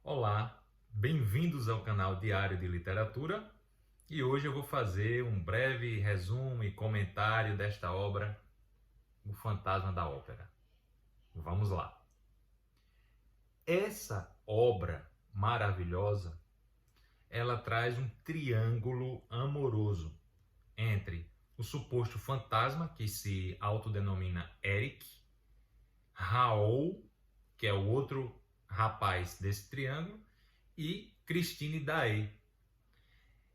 Olá, bem-vindos ao canal Diário de Literatura e hoje eu vou fazer um breve resumo e comentário desta obra, O Fantasma da Ópera. Vamos lá. Essa obra maravilhosa, ela traz um triângulo amoroso entre o suposto fantasma, que se autodenomina Eric, Raoul, que é o outro rapaz desse triângulo, e Christine Daae.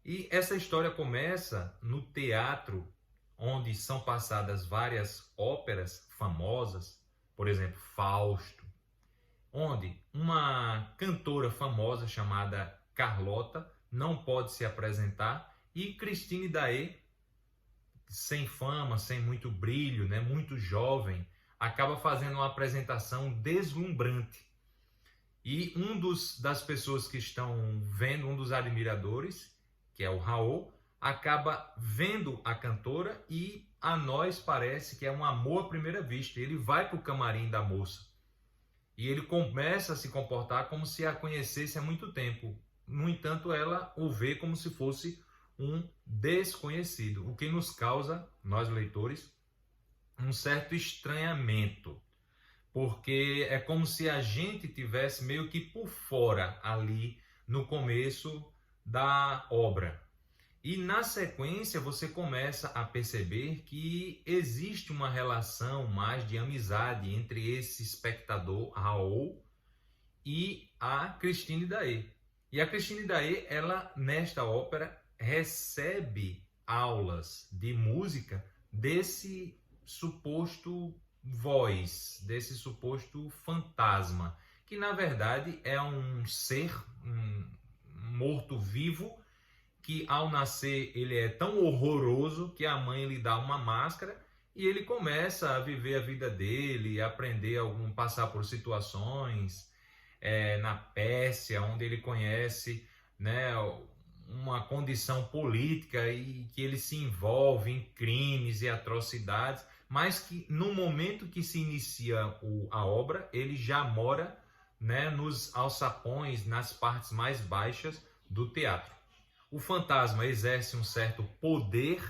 E essa história começa no teatro, onde são passadas várias óperas famosas, por exemplo, Fausto, onde uma cantora famosa chamada Carlota não pode se apresentar e Christine Daae, sem fama, sem muito brilho, né, muito jovem, acaba fazendo uma apresentação deslumbrante. E das pessoas que estão vendo, um dos admiradores, que é o Raul, acaba vendo a cantora e a nós parece que é um amor à primeira vista. Ele vai para o camarim da moça e ele começa a se comportar como se a conhecesse há muito tempo. No entanto, ela o vê como se fosse um desconhecido, o que nos causa, nós leitores, um certo estranhamento, porque é como se a gente tivesse meio que por fora ali no começo da obra. E na sequência você começa a perceber que existe uma relação mais de amizade entre esse espectador, Raoul, e a Christine Daae. E a Christine Daae, ela nesta ópera recebe aulas de música desse suposto desse suposto fantasma, que na verdade é um ser, um morto-vivo, que ao nascer ele é tão horroroso que a mãe lhe dá uma máscara e ele começa a viver a vida dele, aprender passar por situações na Pérsia, onde ele conhece, né, uma condição política e que ele se envolve em crimes e atrocidades, mas que no momento que se inicia a obra, ele já mora, né, nos alçapões, nas partes mais baixas do teatro. O fantasma exerce um certo poder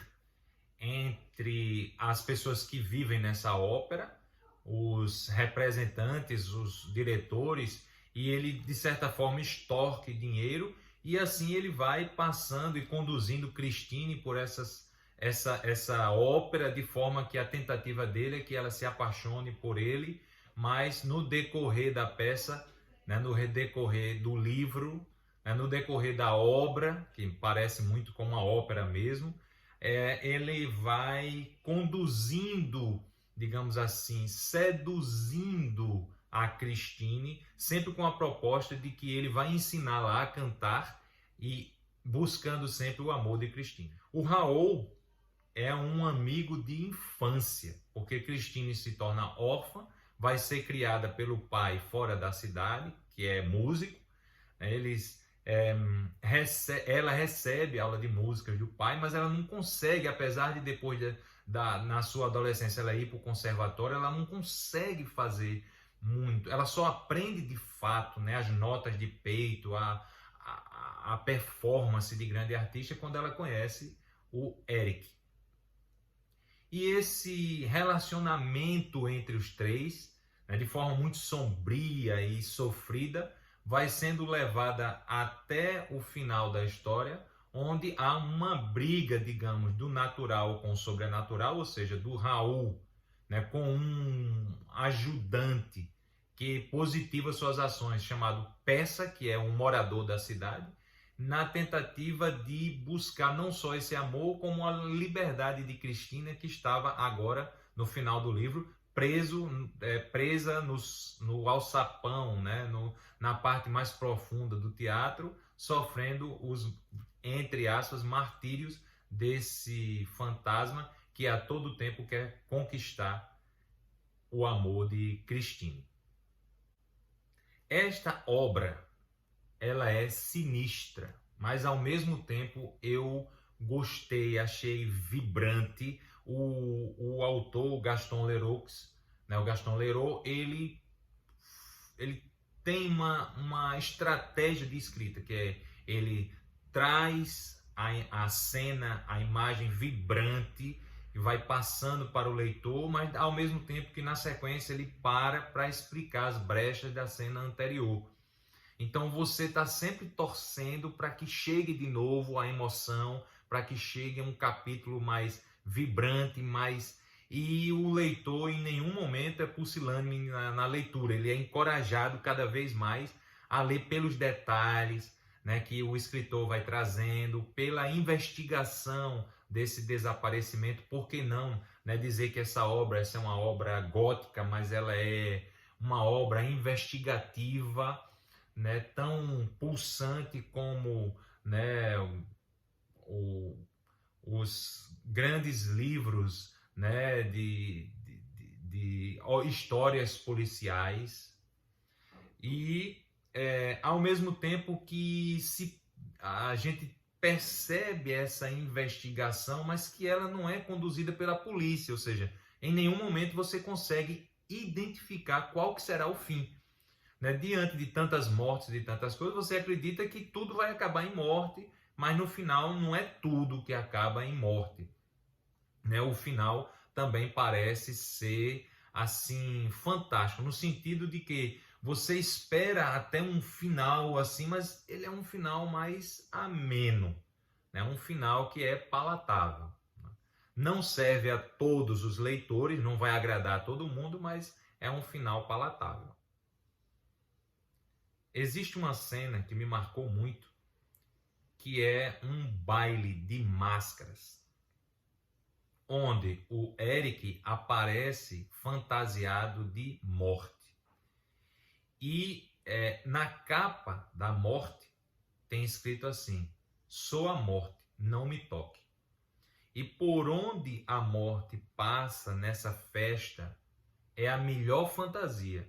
entre as pessoas que vivem nessa ópera, os representantes, os diretores, e ele de certa forma extorque dinheiro e assim ele vai passando e conduzindo Christine por essa ópera, de forma que a tentativa dele é que ela se apaixone por ele, mas no decorrer da peça, né, no decorrer do livro, né, no decorrer da obra, que parece muito como uma ópera mesmo, ele vai conduzindo, digamos assim, seduzindo a Christine, sempre com a proposta de que ele vai ensiná-la a cantar e buscando sempre o amor de Christine. O Raoul é um amigo de infância, porque Christine se torna órfã, vai ser criada pelo pai fora da cidade, que é músico. Ela recebe aula de música do pai, mas ela não consegue, apesar de depois na sua adolescência ela ir para o conservatório, ela não consegue fazer muito. Ela só aprende de fato, né, as notas de peito, a performance de grande artista quando ela conhece o Eric. E esse relacionamento entre os três, né, de forma muito sombria e sofrida, vai sendo levada até o final da história, onde há uma briga, digamos, do natural com o sobrenatural, ou seja, do Raul, né, com um ajudante que positiva suas ações, chamado Peça, que é um morador da cidade, na tentativa de buscar não só esse amor, como a liberdade de Cristina, que estava agora, no final do livro, presa no alçapão, né? Na parte mais profunda do teatro, sofrendo os, entre aspas, martírios desse fantasma que a todo tempo quer conquistar o amor de Christine. Esta obra, ela é sinistra, mas ao mesmo tempo eu gostei, achei vibrante. O autor, o Gaston Leroux, né, o Gaston Leroux, ele tem uma estratégia de escrita, que é ele traz a cena, a imagem vibrante, e vai passando para o leitor, mas ao mesmo tempo que na sequência ele para explicar as brechas da cena anterior. Então você está sempre torcendo para que chegue de novo a emoção, para que chegue um capítulo mais vibrante, e o leitor em nenhum momento é pusilânime na leitura, ele é encorajado cada vez mais a ler pelos detalhes, né, que o escritor vai trazendo, pela investigação desse desaparecimento. Por que não, né, dizer que essa é uma obra gótica, mas ela é uma obra investigativa, né, tão pulsante como, né, os grandes livros, né, de histórias policiais. E ao mesmo tempo que a gente percebe essa investigação, mas que ela não é conduzida pela polícia, ou seja, em nenhum momento você consegue identificar qual que será o fim. Né? Diante de tantas mortes, de tantas coisas, você acredita que tudo vai acabar em morte, mas no final não é tudo que acaba em morte. Né? O final também parece ser assim fantástico, no sentido de que você espera até um final assim, mas ele é um final mais ameno, né? Um final que é palatável. Não serve a todos os leitores, não vai agradar a todo mundo, mas é um final palatável. Existe uma cena que me marcou muito, que é um baile de máscaras, onde o Eric aparece fantasiado de morte. E na capa da morte tem escrito assim: sou a morte, não me toque. E por onde a morte passa nessa festa é a melhor fantasia.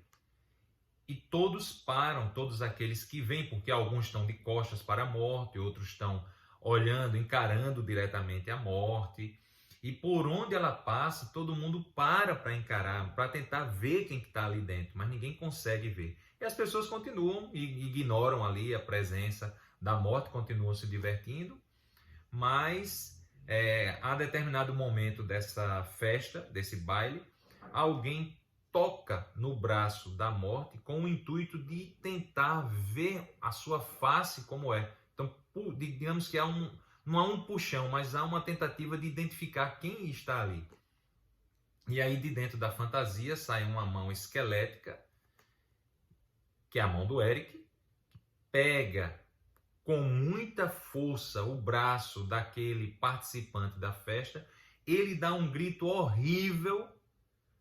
E todos param, todos aqueles que vêm, porque alguns estão de costas para a morte, outros estão olhando, encarando diretamente a morte. E por onde ela passa, todo mundo para encarar, para tentar ver quem está ali dentro, mas ninguém consegue ver. E as pessoas continuam e ignoram ali a presença da morte, continuam se divertindo, mas a determinado momento dessa festa, desse baile, alguém toca no braço da morte com o intuito de tentar ver a sua face como é. Então, digamos que não há um puxão, mas há uma tentativa de identificar quem está ali. E aí de dentro da fantasia sai uma mão esquelética, que é a mão do Eric, pega com muita força o braço daquele participante da festa, ele dá um grito horrível,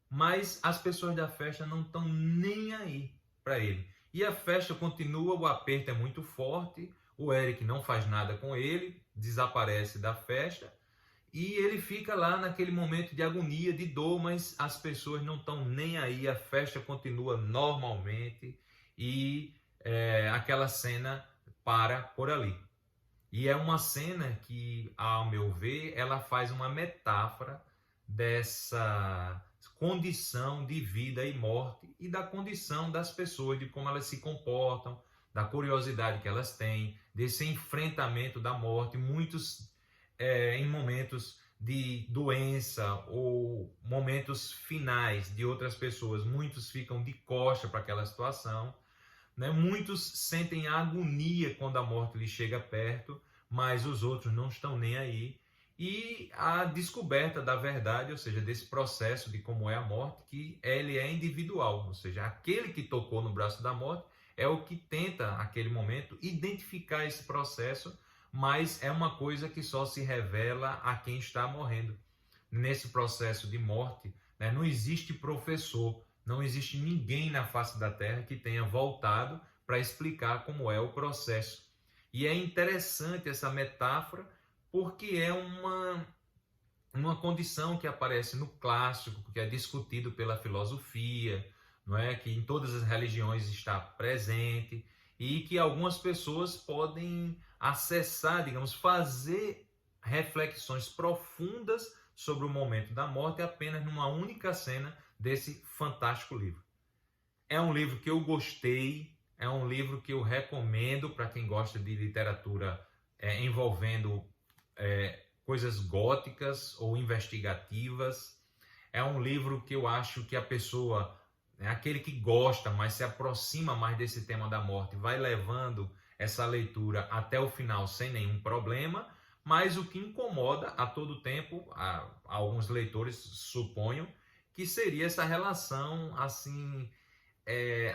mas as pessoas da festa não estão nem aí para ele. E a festa continua, o aperto é muito forte, o Eric não faz nada com ele, desaparece da festa, e ele fica lá naquele momento de agonia, de dor, mas as pessoas não estão nem aí, a festa continua normalmente, e aquela cena para por ali. E é uma cena que, ao meu ver, ela faz uma metáfora dessa condição de vida e morte e da condição das pessoas, de como elas se comportam, da curiosidade que elas têm, desse enfrentamento da morte. Muitos em momentos de doença ou momentos finais de outras pessoas, muitos ficam de costa para aquela situação, né? Muitos sentem agonia quando a morte lhe chega perto, mas os outros não estão nem aí. E a descoberta da verdade, ou seja, desse processo de como é a morte, que ele é individual, ou seja, aquele que tocou no braço da morte é o que tenta, naquele momento, identificar esse processo, mas é uma coisa que só se revela a quem está morrendo. Nesse processo de morte, né, não existe professor, não existe ninguém na face da Terra que tenha voltado para explicar como é o processo. E é interessante essa metáfora, porque é uma condição que aparece no clássico, que é discutido pela filosofia, não é? Que em todas as religiões está presente e que algumas pessoas podem acessar, digamos, fazer reflexões profundas sobre o momento da morte apenas numa única cena desse fantástico livro. É um livro que eu gostei, É um livro que eu recomendo para quem gosta de literatura envolvendo coisas góticas ou investigativas. É um livro que eu acho que a pessoa, aquele que gosta, mas se aproxima mais desse tema da morte, vai levando essa leitura até o final sem nenhum problema, mas o que incomoda a todo tempo, a alguns leitores suponho, que seria essa relação assim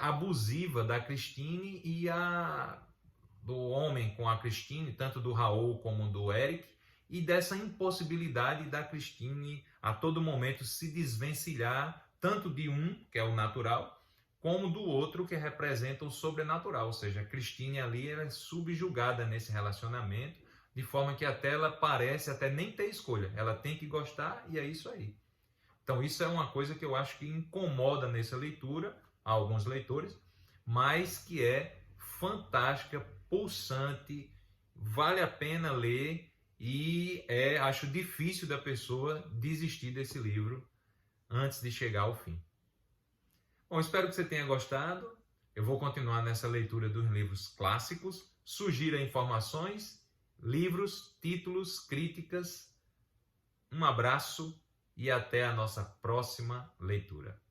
abusiva da Christine e do homem com a Christine, tanto do Raul como do Eric, e dessa impossibilidade da Christine a todo momento se desvencilhar tanto de um, que é o natural, como do outro, que representa o sobrenatural. Ou seja, a Christine ali ela é subjugada nesse relacionamento, de forma que até ela parece até nem ter escolha. Ela tem que gostar e é isso aí. Então isso é uma coisa que eu acho que incomoda nessa leitura a alguns leitores, mas que é fantástica, pulsante, vale a pena ler e acho difícil da pessoa desistir desse livro antes de chegar ao fim. Bom, espero que você tenha gostado. Eu vou continuar nessa leitura dos livros clássicos. Sugira informações, livros, títulos, críticas. Um abraço e até a nossa próxima leitura.